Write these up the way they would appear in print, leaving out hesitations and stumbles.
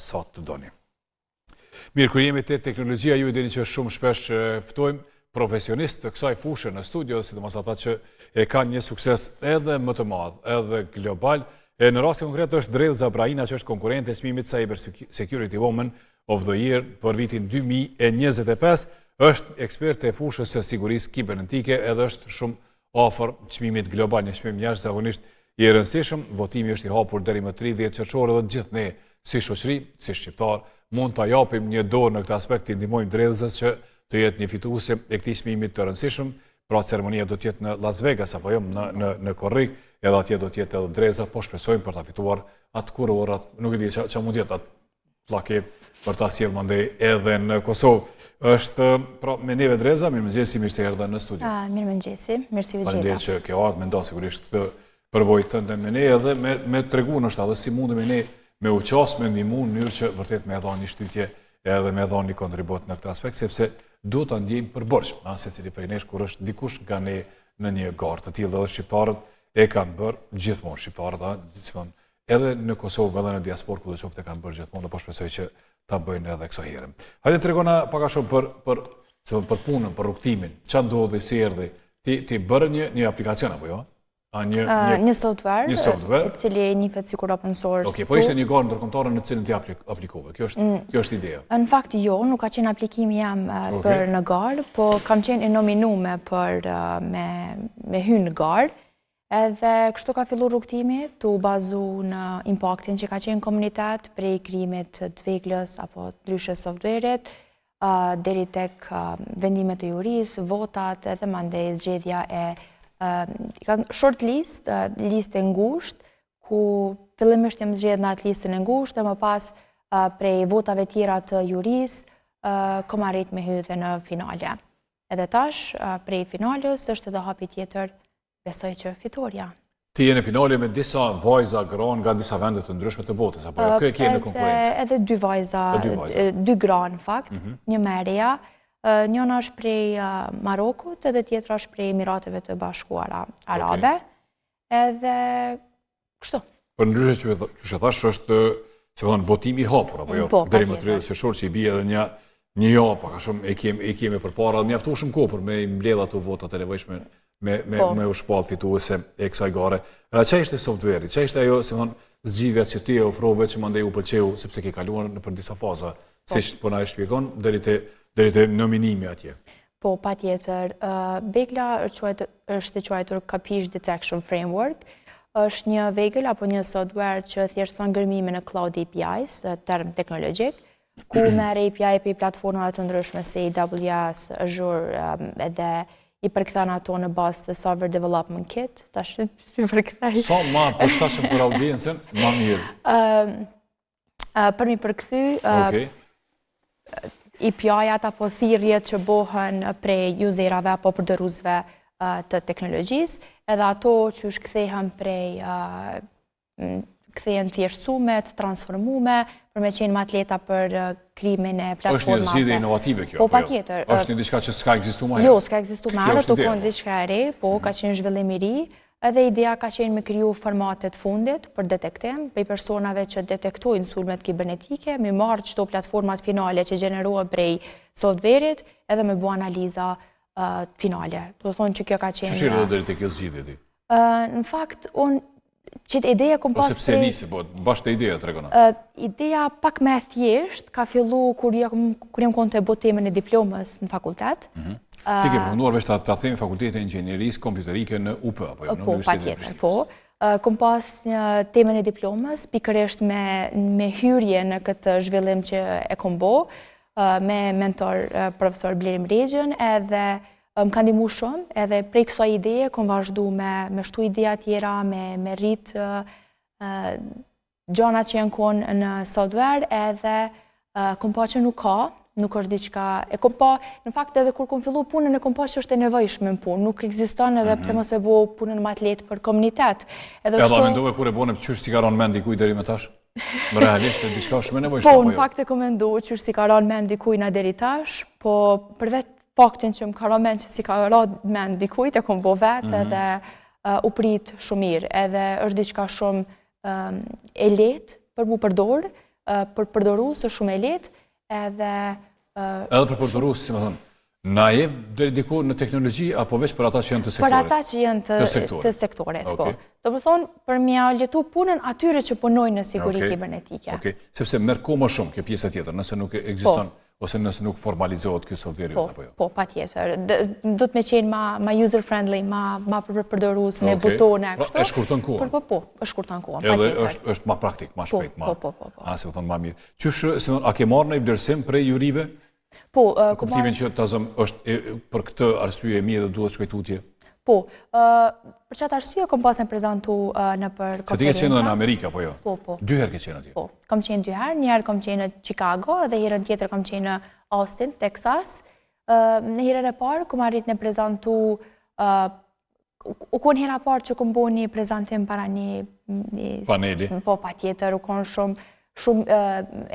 sa të doni. Mirë, kur jemi te teknologjia, ju i dini që shumë shpesh ftojmë profesionistë të kësaj fushë në studio, sidomos ata që e kanë një sukses edhe më të madh, edhe global. Në rastin konkret është Drellza Braina, që është konkurrente e çmimit Cyber Security Woman of the Year për vitin 2025, është ekspert e fushës së sigurisë kibernetike edhe është shumë afër çmimit global, një çmim jashtëzakonisht i rëndësishëm. Votimi është i hapur deri më 30 qershor dhe gjithë ne si shoqëri, si shqiptar, mund ta japim një dorë në këtë aspekt, të ndihmojmë Drellzës që të jetë një fituese e këtij çmimi të rëndësishëm. Pra ceremonia do të jetë në Las Vegas apo jo në Korrik, edhe atje do të jetë edhe Drellza, po shpresojmë për ta fituar atë kurorë, nuk e di ç'a mund të jetë atë pllaket për ta sjellë mandej edhe në Kosovë. Është pra me neve Drellza, mirëmëngjesi, mirë se erdha në studio. Mirëmëngjesi, mirë se u gjeta. Faleminderit që ke ardhur, mendoj sigurisht këtë përvojë tënde me ne edhe me tregu ndoshta edhe si mundemi ne me u qas, me ndihmu në mënyrë që vërtet me dhënë një shtytje edhe me dhënë një kontribut në këtë aspekt, sepse duhet ta ndjejmë përbërshëm, secili prej nesh kur është dikush nga ne në një garë të tillë, edhe shqiptarët e kanë bërë gjithmonë, shqiptarët edhe në Kosovë edhe në diasporë ku do qoftë kanë bërë gjithmonë, dhe po shpresoj që ta bëjnë edhe kësaj herë. Hajde tregona pak a shumë për punën, për rrugtimin. Ç'a ndodhi, si erdhi? Ti bërë një aplikacion apo jo? Një software, i cili njihet sikur open source. Okej, po ishte një garë ndërkombëtare në cilën ti aplikove. Kjo është ideja. Në fakt jo, nuk ka qenë aplikimi jam për në garë, po kam qenë e nominuar për me hyrë në garë. Edhe kështu ka filluar rrugtimi, tu bazu në impaktin që ka qenë komunitet, prej krijimit të veglës apo ndryshe software-it, deri tek vendimet e jurisë, votat, edhe mandej zgjedhja e short list, listë e ngushtë, ku fillimisht jam zgjedhur në atë listën e ngushtë, dhe më pas prej votave tjera të jurisë, kam arrit me hyrje në finale. Edhe tash, prej finales është edhe hapi tjetër, besoj që fitoria. Ti je në finale me disa vajza gra nga disa vende të ndryshme të botës, apo kjo e ke në konkurrencë? Edhe dy vajza, dy gra në fakt, një merja, njëna është prej Marokut, edhe tjetra është prej Emirateve të Bashkuara Arabe, edhe kështu. Për ndryshe që thash është, se përdonë, votimi i hapur, apo jo? Deri më 30 qershor që i bie edhe një javë, pak a shumë e kemi përpara, mjaftueshëm kohë për me mbledh ato votat e nevojshme me u shpall fituese e kësaj gare. Ç'a ishte softveri? Ç'a ishte ajo, se thon, zgjidhja që ti e ofrove që mandej u pëlqeu sepse ke kaluar nëpër disa faza, siç po na e shpjegon, deri te nominimi atje. Po, patjetër. Vegla është e quajtur Capiche Detection Framework. Është një vegël apo një software që thjeshtëson gërmimin në Cloud APIs, term teknologjik, ku merr API për platformave të ndryshme si AWS, Azure, edhe i përkthen ato në bazë të Server Development Kit. Tash si përkthej. Sa ma përshtatshëm për audiencën, ma mirë. Për mi përkthy API-at apo thirrjet që bëhen prej userave apo përdoruesve të teknologjisë, edhe ato që kthehen prej kthehen thjeshtësume, të transformume, për me qenë më atleta për krijimin e platformave. Është një zgjidhje inovative kjo. Po, patjetër. Është një diçka që s'ka ekzistuar më herët. Jo, s'ka ekzistuar më herët, tonë diçka e re, po ka qenë zhvillim i ri, edhe ideja ka qenë me kriju formatet fundit për detektim, për personave që detektojnë sulmet kibernetike, me marrë çdo platformat finale që gjenerohen prej software-it, edhe me bu analiza finale. Do të thonë që kjo ka qenë. Çfarë do deri te kjo zgjidhje ti? Në fakt, që ideja kom pas... Ose pse nisi, po, bashkë të ideja të regona? Ideja pak me thjesht, ka fillu kur jam konë të botë temën e diplomës në fakultet. Ti ke përfunduar veç ta themi fakultetin e inxhinierisë kompjuterike në UP, apo jo? Po, patjetër, po. Kom pas një temën e diplomës, pikërisht me hyrje në këtë zhvillim që e kom bo, me mentor profesor Blerim Regjën, edhe më ka ndihmu shumë, edhe prej kësaj ideje kom vazhdu me shtu ideja tjera, me rrit gjanat që janë konë në software, edhe kom pa që nuk është diçka, në fakt edhe kur kom fillu punën e kom pa që është e nevojshme në punë, nuk ekziston edhe pse mos e bo punën më atlet për komunitet. Edhe mendove kur e bone qysh si ka rënë mend dikuj deri më tash? Më realisht e diçka shumë e nevojshme. Po, në fakt e kom mendu qysh si ka rënë mend dikuj na deri tash, po përveç faktin që më ka rënë mend që si ka rënë mend dikujt e kom bo vetë edhe u prit shumë mirë, edhe është diçka shumë e lehtë për mu përdor, për përdorusë shumë e lehtë edhe Edhe për përdorusë, si më thënë, naiv deri diku në teknologji apo veç për ata që janë të sektorit? Për ata që janë të sektorit, po. Do të thonë, për mja letu punën atyre që punojnë në siguri kibernetike. Okej, sepse merr kohë më shumë kjo pjesa tjetër, nëse nuk ekziston ose nëse nuk formalizohet ky software apo jo. Po, patjetër. Do të më qenë ma user friendly, ma përdorues me butone kështu. E shkurton kohën. Po, e shkurton kohën, patjetër. Edhe është më praktik, më shpejt, më. Po. Si më thon më mirë. Qysh, a ke marrë në vlerësim prej jurive? Po, kuptimin që tazëm është për këtë arsye e mirë dhe duhet shkoj tutje. Po, për çat arsye kam pasën prezantu në për konferencë. Se ti ke qenë në Amerikë apo jo? Po. 2 herë ke qenë atje. Po, kam qenë 2 herë, një herë kam qenë në Chicago dhe herën tjetër kam qenë në Austin, Texas. Në herën e parë kam arrit në prezantu u kon hera parë që kam bëu një prezantim para një paneli. Po, patjetër, u kon shumë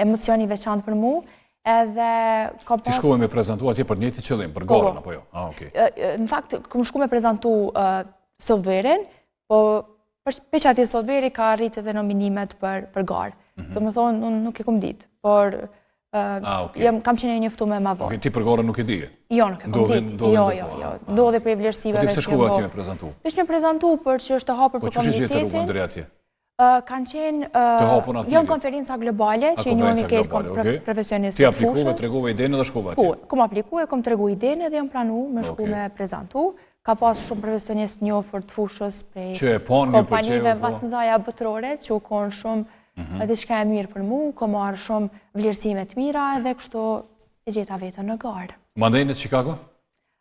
emocioni veçantë për mua. Edhe ka pas... Ti shkuve me prezentu atje për njëjtin qëllim, për garën apo jo? Okej. Në fakt, kam shku me prezentu software-in, po për që ati software-i ka arrit edhe nominimet për garë. Do më thonë, unë nuk e kom ditë, por kam qenë njëftu me ma vonë. Ti për garën nuk e di? Jo, nuk e kom ditë. Jo. Ndodhe prej vlerësive. Po ti pse shkuve atje me prezentu? Veç me prezentu për që është të hapur për komunitetin. Po që gjithë rrugën drejt atje? Kanë qenë janë konferenca globale që i njohemi këtë profesionistë. Ti aplikove, tregove idenë dhe shkove atje? Po, kom aplikuar, kom tregu idenë dhe jam planu me shku me prezentu. Ka pas shumë profesionistë njohur të fushës prej kompanive mëdha botërore që u konë shumë diçka e mirë për mua, kom marrë shumë vlerësime të mira edhe kështu e gjeta vetën në garë. Mandej në Chicago?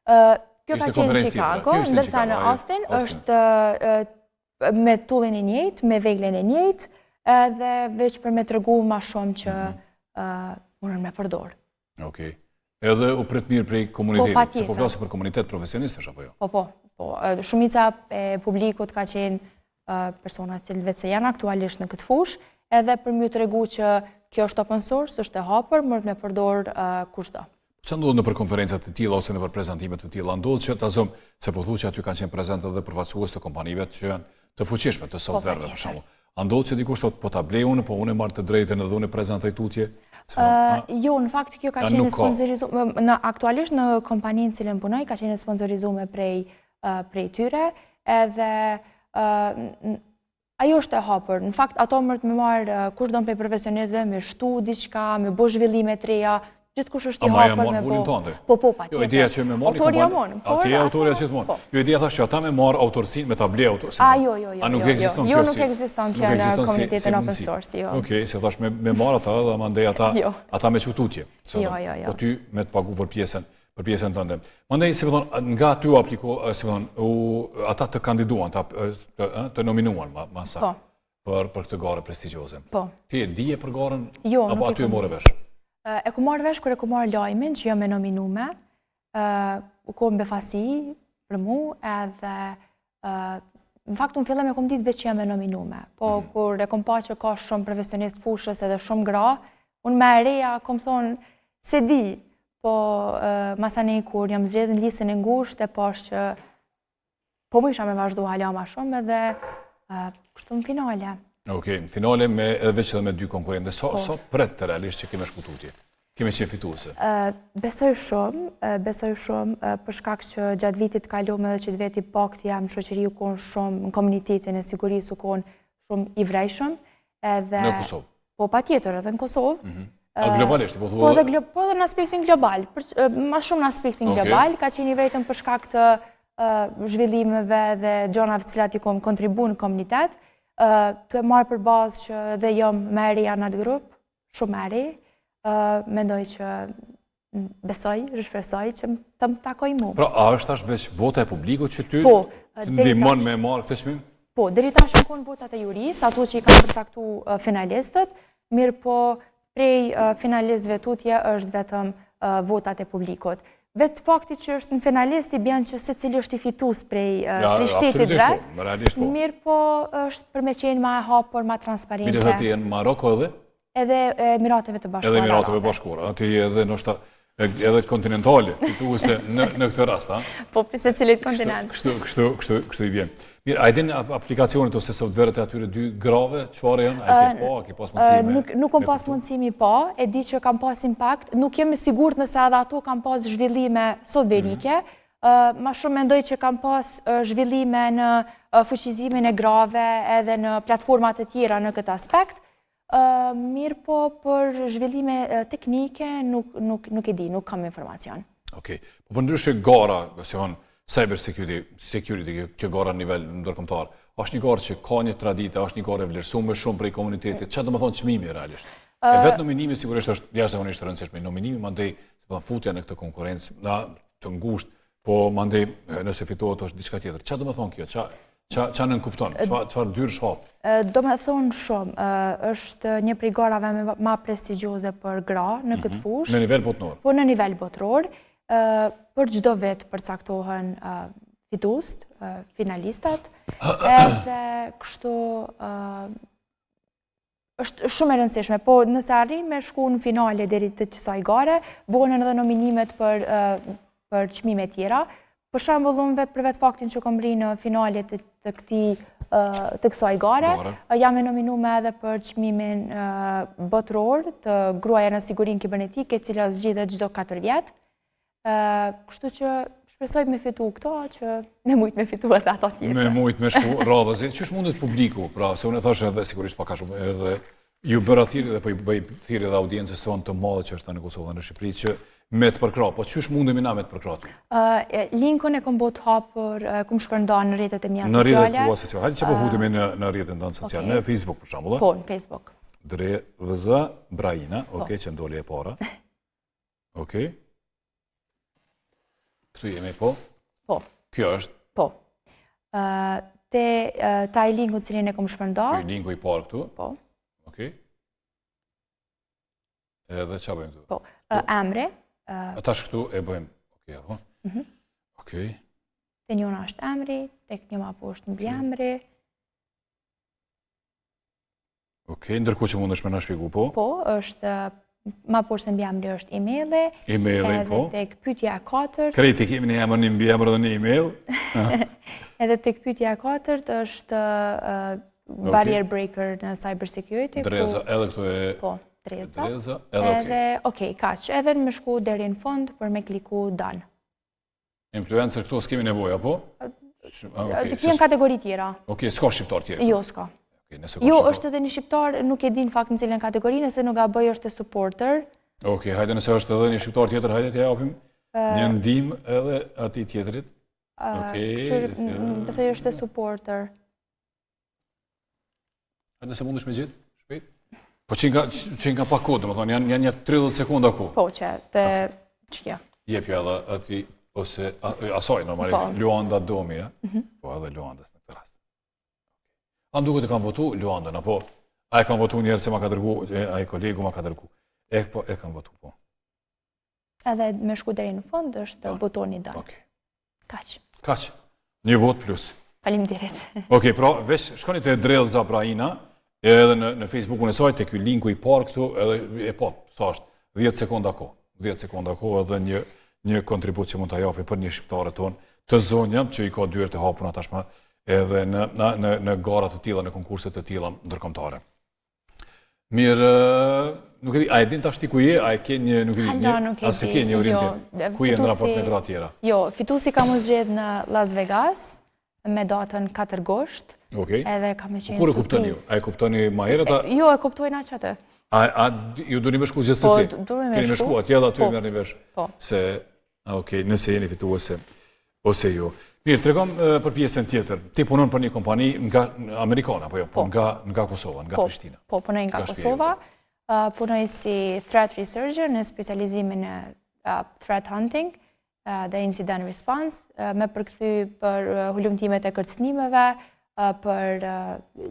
Kjo ka qenë në Chicago, ndërsa në Austin është me tullin e njëjtë, me veglën e njëjtë, edhe veç për me tregu ma shumë që mundën me përdor. Okej. Edhe u pret mirë prej komunitetit, se po flasë për komunitet profesionistësh apo jo? Po. Shumica e publikut ka qenë personat që vetë se janë aktualisht në këtë fushë, edhe për mjë tregu që kjo është open source, është e hapur, mund me përdor kushdo. Që ndodhë në për konferencat të tilla ose në për prezentimet të tilla? Ndodhë që ta zëmë, se po thu që aty kanë qenë prezent edhe përfaqësues të kompanive që janë të fuqishme, të software-ve për shembull. Ndodhë që dikush thotë po ta blej unë, po unë marr të drejtën edhe unë prezantoj tutje? Jo, në fakt kjo ka qenë sponsorizuar aktualisht në kompaninë cilën punoj, ka qenë sponsorizuar prej tyre, edhe ajo është e hapur. Në fakt ato mërt me marr kushdo prej profesionistëve, me shtu diçka, me bëj zhvillime të reja. Gjithkush është i hapur me bo. Po, patjetër. Jo, ideja që me marr autoria mon. Ati e autoria që të mon. Jo, ideja thashtë që ata me marr autorsinë, me ta blej autorsinë. Jo. A nuk ekziston kjo? Jo, nuk ekziston kjo në komunitetin open source, jo. Okej, se thash me marr ata dhe mandej ata me qututje. Jo. Po ty me të pagu për pjesën tënde. Mandej, si më thonë, nga ty u apliko, si më thonë, ata të kandiduan, të nominuan, ma sa, për këtë garë prestigjioze. Po. Ti e dije për garën? Jo, apo aty e morë vesh? E ku marrë vesh kër e ku marrë lajmin që jam e nominume, u kom befasi për mu edhe në fakt unë fillim e kom ditë veç që jam e nominume, po kur e kom pa që ka shumë profesionist fushës edhe shumë gra, unë me reja kom thonë se di, po masani kur jam zgjedhë në listën e ngushtë e pash që po më isha me vazhdu hala ma shumë edhe kështu në finale. Okej, në finale edhe veç edhe me 2 konkurente. So pret të realisht që keme shkututje? Keme qenë fituese? Besoj shumë, për shkak që gjatë vitit kaluam edhe që të veti pakti jam në shoqëri u konë shumë, në komunitetin e sigurisë u konë shumë i vrejshëm. Në Kosovë? Po, patjetër edhe në Kosovë. A globalisht? Po edhe në aspektin global. Ma shumë në aspektin global, ka qenë i vrejtëm për shkak të zhvillimeve dhe gjonave cilat i kom kontribu në komunitet. Të e marë për bazë që dhe jam me reja në atë grupë, shumë me rej, mendoj që besoj, shpresoj që të më takoj mu. Pra, a është ashtë veç vota e publiku që ty të ndihmon me marë këtë çmim? Po, deri tash në konë votat e juris, ato që i kanë përcaktu finalistët, mirë po prej finalistëve tutje është vetëm votat e publikut. Vetë fakti që është në finalist i bjanë që se cili është i fitus prej shtetit vetë, mirë po është për me qenë ma e hapur, ma transparente. Mirë dhe ti e në Maroko edhe? Edhe Emirateve të Bashkuara. Edhe Emirateve Bashkuara. Ati edhe nështë edhe kontinentale, fituese në këtë rast, ha? Po, për se cilit kontinent. Kështu i vjen. Mirë, a i din aplikacionit ose softverët e atyre 2 grave, çfarë janë? A i ke pa, a ke pas mundësi me... Nuk kam pas mundësi mi pa, e di që kam pas impact, nuk jemi sigurt nëse edhe ato kam pas zhvillime softverike, ma shumë mendoj që kam pas zhvillime në fuqizimin e grave edhe në platformat e tjera në këtë aspekt, mirë po për zhvillime teknike nuk e di, nuk kam informacion. Okej, po për ndryshe gara, se thonë cyber security, kjo gara në nivel ndërkombëtar, është një garë që ka një traditë, është një garë e vlerësuar shumë prej komunitetit, çfarë do të thonë çmimi realisht? E vetë nominimi sigurisht është jashtëzakonisht e rëndësishme, nominimi mandej futja në këtë konkurrencë të ngushtë, po mandej nëse fitohet është diçka tjetër. Çfarë do të thonë kjo? Qa në nënkupton? Çfarë dyrë shhap? Do me thonë shumë, është një prej garave ma prestigjioze për gra në këtë fushë. Në nivel botëror? Po në nivel botëror. Për çdo vit përcaktohen fituest, finalistat, edhe kështu është shumë e rëndësishme, po nëse arrin me shku në finale deri të kësaj gare, bëhen edhe nominimet për çmime tjera. Për shembull, unë për vetë faktin që kam rri në finalet të kësaj gare, jam e nominuar edhe për çmimin botëror të gruaja në sigurinë kibernetike, e cila zgjidhet çdo 4 vjet. Kështu që shpresoj me fitu këto, që me mujt me fitu edhe ato tjetër. Me mujt me shku radhëzi. Qysh mundet publiku? Pra, se unë e thash edhe sigurisht paka shumë, edhe ju bëra thirrje dhe po i bëj thirrje edhe audiencës tonë të madhe që është në Kosovë dhe në Shqipëri që me të përkra, po qysh mundemi na me të përkra? Linkun e kom bot hapur, kum shpërnda në rrjetet e mia sociale. Në rrjetet tua sociale. Hajde që po futemi në rrjetet tonë sociale, në Facebook për shembull. Po, në Facebook. Dreza Braina, okay, që ndoli e para. Okej. Këtu jemi po? Po. Kjo është? Po. Te taj linku cilin e kom shpërnda. Kjo linku i parë këtu? Po. Okej. Edhe qa bëjmë këtu? Po. Emri. Atash këtu e bëjmë. Okej, apo? Okej. Te njona është emri, tek një ma poshtë mbi emri. Okej, ndërkohë që mundesh me na shpjegu, po? Po, është ma poshtë mbi emri është emaili. Emaili, po. Edhe tek pyetja 4. Krejt i kemi një emër, një mbi emër dhe një email. Edhe tek pyetja 4 është barrier breaker në cyber security. Dreza, edhe këtu e... Po. Dreza, edhe okej, kaq, edhe në me shku deri në fund për me kliku done. Influencer këto s'kemi nevoja, po? Të kjem kategori tjera. Okej, s'ka shqiptar tjera? Jo, s'ka. Jo, është edhe një shqiptar, nuk e din fakt në cilën kategori, nëse nuk a bëj është e supporter. Okej, hajde nëse është edhe një shqiptar tjetër, hajde t'ja japim një ndim edhe ati tjetërit. Besoj është e supporter. Hajde se mundesh me gjithë, shpejt? Po që nga pa kodë, më thonë, janë një 30 sekunda ku? Po që, të qëkja. Jepja edhe ati, ose, asoj, normalisht, Luanda Domi, po edhe Luandës në këtë rast. A nduket e kam votu Luandën, apo a e kam votu njerë se ma ka dërgu, a e kolegu ma ka dërgu. Po, e kam votu, po. Edhe me shku deri në fund është botoni done. Kaq. Kaq. Një vot plus. Faleminderit. Okej, pra, veç shkoni të Dreza Braina, edhe në Facebookun e saj, të kjo linku i parë këtu, edhe e po, sa është, 10 sekunda ko. 10 sekunda ko edhe një kontribut që mund të japi për një shqiptare tonë të zonja, që i ka dyert e hapuna tashma edhe në garat të tila, në konkurset të tila ndërkombëtare. Mirë, nuk e di, a e din tash ti ku je, a e ke një, nuk e di, as e ke një orientim, ku je në raport me gratë tjera? Jo, fitusi ka mu zgjedh në Las Vegas, me datën 4 gusht. Okej. Edhe ka me qenë surprizë. Kur e kuptoni ju? A e kuptoni ma herët? Jo, e kuptojnë aq atë. A ju do një me shku gjithësësi? Po, do një me shku. Keni me shku, atje dhe aty e merë një vesh. Po. Se, okej, nëse jeni fituese, ose ju. Mirë, tregom për pjesën tjetër. Ti punon për një kompani nga Amerikana, apo jo? Po, nga Kosova, nga Prishtina. Po, punoj nga Kosova. Punoj si threat researcher në specializimin e threat hunting dhe incident response, me përkthy për hulumtimet e kërcënimeve, për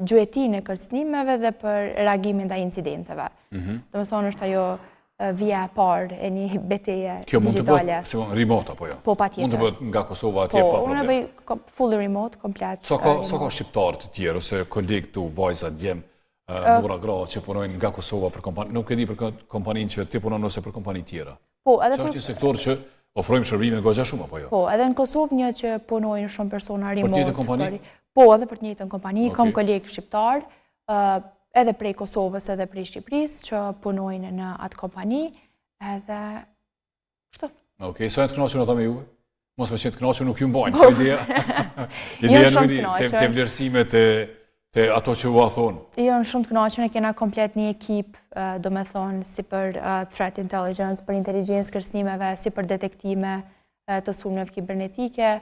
gjuetin e kërcënimeve dhe për reagimin ndaj incidenteve. Do më thonë është ajo vija e parë e një beteje digitale. Kjo mund të bëhet remote apo jo? Po, patjetër. Mund të bëhet nga Kosova atje pa problem. Po, unë bëj full remote, komplet. Sa ka shqiptarë të tjerë, ose kolegë tu, vajza, djem, mura gra që punojnë nga Kosova për kompani, nuk e di për kompaninë që ti punon ose për kompani tjera? Po, Që është një sektor që ofrojmë shërbime goxha shumë, apo jo? Po, edhe në Kosovë një që punojnë shumë persona remote. Për të njëjtën kompani? Po, edhe për të njëjtën kompani, kam kolegë shqiptar, edhe prej Kosovës edhe prej Shqipërisë që punojnë në atë kompani, edhe kështu. Okej, sa janë të kënaqur ata me juve? Mos më qenë të kënaqur nuk ju mbajnë. Ideja nuk di, te vlerësimet te ato që u thonë. Janë shumë të kënaqur, ne kena komplet një ekip, do me thonë, si për threat intelligence, për inteligjencë kërcënimeve, si për detektime të sulmeve kibernetike,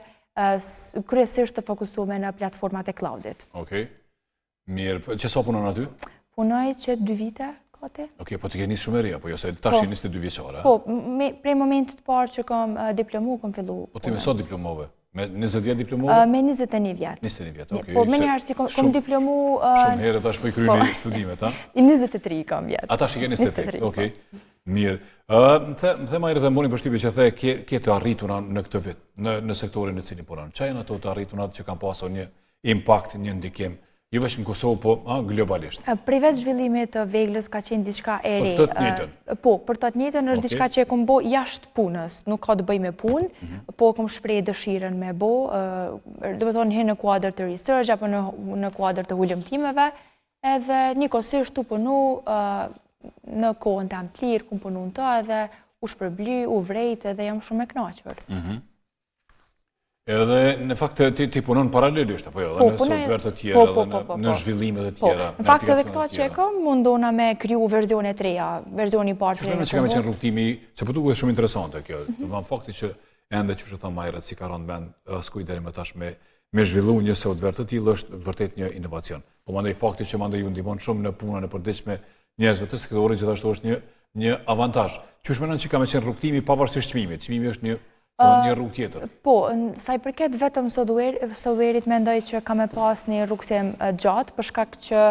kryesisht të fokusuar në platformat e cloudit. Okej. Mirë, që sa punon aty? Punoj që 2 vite, kote. Okej, po të keni shumë e ri, apo jo, se tash jeni 22 vjeçare. Po, prej momentit parë që kam diplomu, kam fillu. Po ti me sa diplomove? Me 20 vjet diplomove? Me 21 vjet. 21 vjet, okej. Po, me njerë si kam diplomu... Shumë herë tash po i kryeni studimet, ha? 23 kam vjet. Ata shi keni 23, okej. Mirë. Më the ma herë dhe mboni përshtypje që the ke të arrituna në këtë vit, në sektorin në cilin punon. Çfarë janë ato të arrituna që kanë pasur një impact, një ndikim? Jo vetëm në Kosovë, po globalisht. Prej vetë zhvillimit të Veglës ka qenë diçka e re. Për të të njëjtën? Po, për të të njëjtën është diçka që e kom bo jashtë punës, nuk ka të bëj me punë, po kom shpreh dëshirën me bo, do të thonë në kuadër të research apo në kuadër të hulumtimeve, edhe njëkohësisht tu punu në kohën tam të lirë, ku punu në të edhe u shpërbly, u vrejt edhe jam shumë e kënaqur. Edhe në fakt ti punon paralelisht, apo jo, edhe në software të tjera, edhe në zhvillime të tjera. Në fakt edhe këto që e kam, mundona me kriju versione të reja, versioni parë të reja. Që kam qenë rrugtimi, se po duket shumë interesante kjo. Do fakti që ende që thon Majra, si ka rënë mend askuj deri më tash me zhvillu një software të tillë është vërtet një inovacion. Po mandej fakti që mandej ju ndihmon shumë në punën e përditshme njerëzve të sektorit gjithashtu është një avantazh. Qysh mendon që ka qenë rrugtimi pavarësisht çmimit? Çmimi është një rrugë tjetër. Po, sa i përket vetëm software-it mendoj që ka me pas një rrugtim gjatë, për shkak që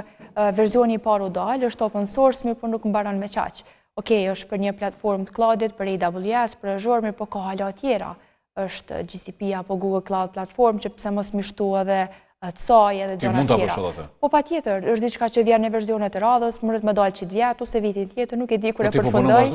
versioni i parë u dal, është open source, mirë po nuk mbaron me qaq. Okej, është për një platformë të cloudit, për AWS, për Azure, mirë po ka hala tjera. Është GCP apo Google Cloud Platform, që pse mos mishtu edhe të saj edhe gjëra tjera. Ti mund ta bësh atë? Po patjetër, është diçka që vjen në versione të radhës, mëret me dalë çit vjet ose vitin tjetër, nuk e di kur e përfundoj.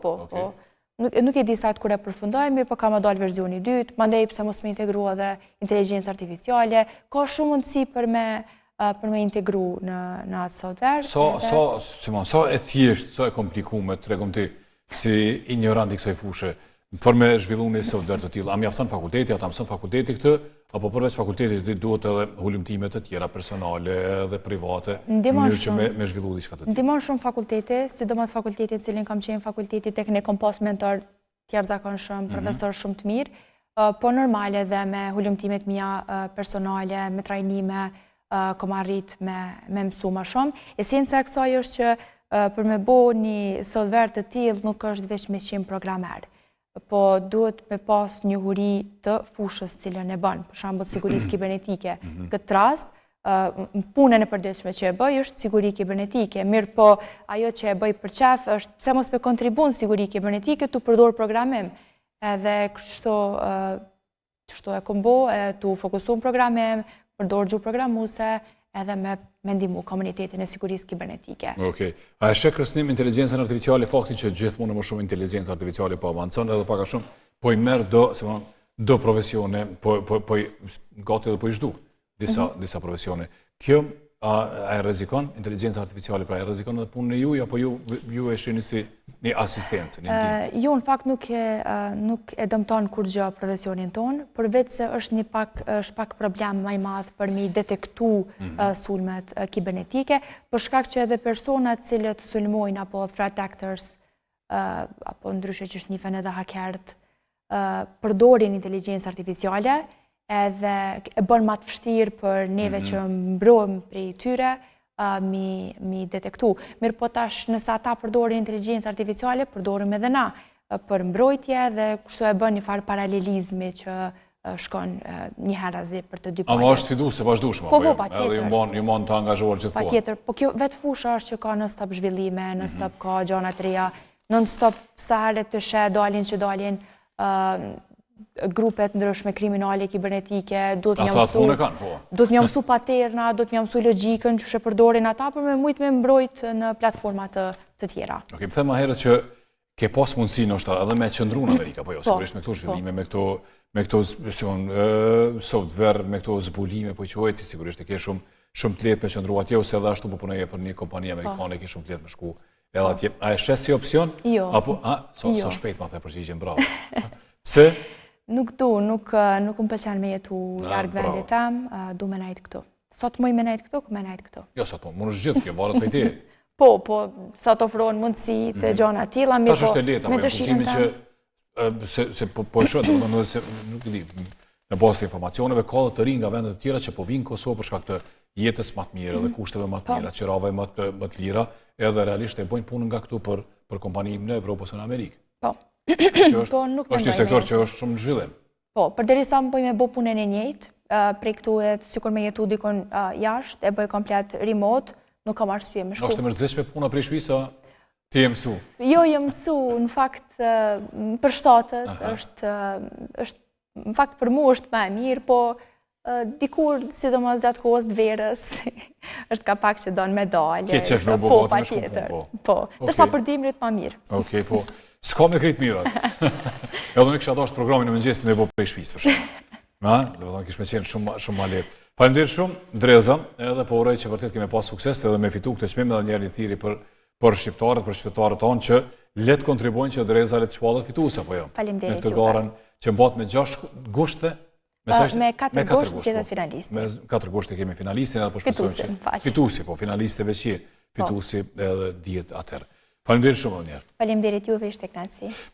Po. Nuk e di sa kur e përfundoj, mirë po ka më dalë versioni 2, mandej pse mos me integru edhe inteligjencë artificiale, ka shumë mundësi për me integru në atë software. Sa e thjesht, sa e komplikuar, tregom ti, si ignorant i kësaj fushë, për me zhvillu një software të tillë, a mjafton fakulteti, ata mëson fakulteti këtë, apo përveç fakultetit duhet edhe hulumtime të tjera personale dhe private, në mënyrë që me zhvillu diçka të tillë? Ndihmon shumë fakulteti, sidomos fakulteti i cilin kam qenë fakulteti teknik, kom pas mentor të jashtëzakonshëm, profesor shumë të mirë, po normale dhe me hulumtimet mia personale, me trajnime, kom arrit me mësu më shumë. Esenca e kësaj është që për me bo një software të tillë nuk është vetëm me qenë programer, po duhet me pas njohuri të fushës cilën e bën, për shembull sigurisë kibernetike. Këtë rast, punën e përditshme që e bëj është siguri kibernetike, mirë po ajo që e bëj për qef është pse mos me kontribun siguri kibernetike tu përdor programim. Edhe kështu e kom bo, tu fokusu në programim, përdor gjuhë programuese, edhe me ndihmu komunitetin e sigurisë kibernetike. Okej. A e sheh kërcënim inteligjencën artificiale faktin që gjithmonë më shumë inteligjencë artificiale po avancon edhe pak a shumë po i merr do profesione, gati edhe po i zhduk disa profesione. Kjo a e rrezikon inteligjenca artificiale, pra e rrezikon edhe punën e juaj apo ju e shihni si një asistencë, një ndihmë? Jo, në fakt nuk e dëmton kurrë profesionin ton, përveç se është pak problem më i madh për mi detektu sulmet kibernetike, për shkak që edhe personat cilët sulmojnë apo threat actors apo ndryshe që shnifen edhe hakerët përdorin inteligjencë artificiale, edhe e bën më të vështirë për neve që mbrohem prej tyre mi detektu. Mirë po tash nëse ata përdorin inteligjencë artificiale, përdorim edhe na për mbrojtje dhe kështu e bën një farë paralelizmi që shkon një herazi për të dy palët. Ama është fiduese vazhdueshme apo jo? Edhe ju mund të angazhuar gjithkohë. Patjetër, po kjo vetë fusha është që ka non-stop zhvillime, non-stop ka gjëra të reja, non-stop sa herë të sheh dalin grupet ndryshme kriminale kibernetike, duhet m'ja mësu paterna, duhet m'ja mësu logjikën që përdorin ata për me mujt me mbrojt në platforma të tjera. Okej, më them më herët që ke pas mundësi nështë edhe me qëndru në Amerika, po jo, sigurisht me këto zhvillime, me këto software, me këto zbulime, po i quajti, sigurisht e ke shumë të letë me qëndru atje, ose edhe ashtu po punoje për një kompani amerikane, ke shumë të letë me shku edhe atje. A e shes si opcion? Jo. Apo, sa shpejt ma the përgjigjen, bravo. Pse? Nuk më pëlqen me jetu larg vendit tam, du me najt këtu. Sot muj me najt këtu, me najt këtu. Jo, sot po, mund është gjithë, kjo varet për ti. Po, sot ofrohen mundësi të gjona tilla, me Tash është e lehtë, me dëshirën që se po e shoh, domethënë se nuk e di, në bazë të informacioneve ka të rinj nga vende të tjera që po vinë në Kosovë për shkak të jetës më të mirë dhe kushteve më të mira, qirave më të lira, edhe realisht e bëjnë punën nga këtu për kompani në Evropë ose në Amerikë. Po. Është një sektor që është shumë në zhvillim. Po, përderisa më bëj me bë punën e njëjtë, prej këtu sikur me jetu dikon jashtë, e bëj komplet remote, nuk kam arsye me shku. Është e mërzitshme puna prej shtëpisë sa ti je mësu? Jo, jam mësu, në fakt për shtatët, në fakt për mu është më e mirë, po dikur, sidomos gjatë kohës të verës, është ka pak që donë medalje. Ke qef me Po, me pa shku tjetër. punë, Po, dërsa për dimrit më mirë. Okej, po. S'ka me krejt mirat. Edhe unë kisha dashur programin e mëngjesit me bë prej shtëpisë për shkak. Do të thonë kish më qenë shumë më lehtë. Faleminderit shumë, Dreza, edhe po uroj që vërtet kemi pas sukses edhe me fitu këtë çmim edhe njëri tjetri për shqiptarët, për qytetarët tonë që le të kontribuojnë që Dreza le të shpallet fituese apo jo. Faleminderit. Në këtë garën që mbat me 6 gushte, me 4 gusht gjetet finalisti. Me 4 gushte kemi finalistin edhe po shpresojmë që fituesi, po finaliste veçje, fituesi edhe dihet atëherë. Faleminderit shumë edhe një herë. Faleminderit juve, ishte kënaqësi.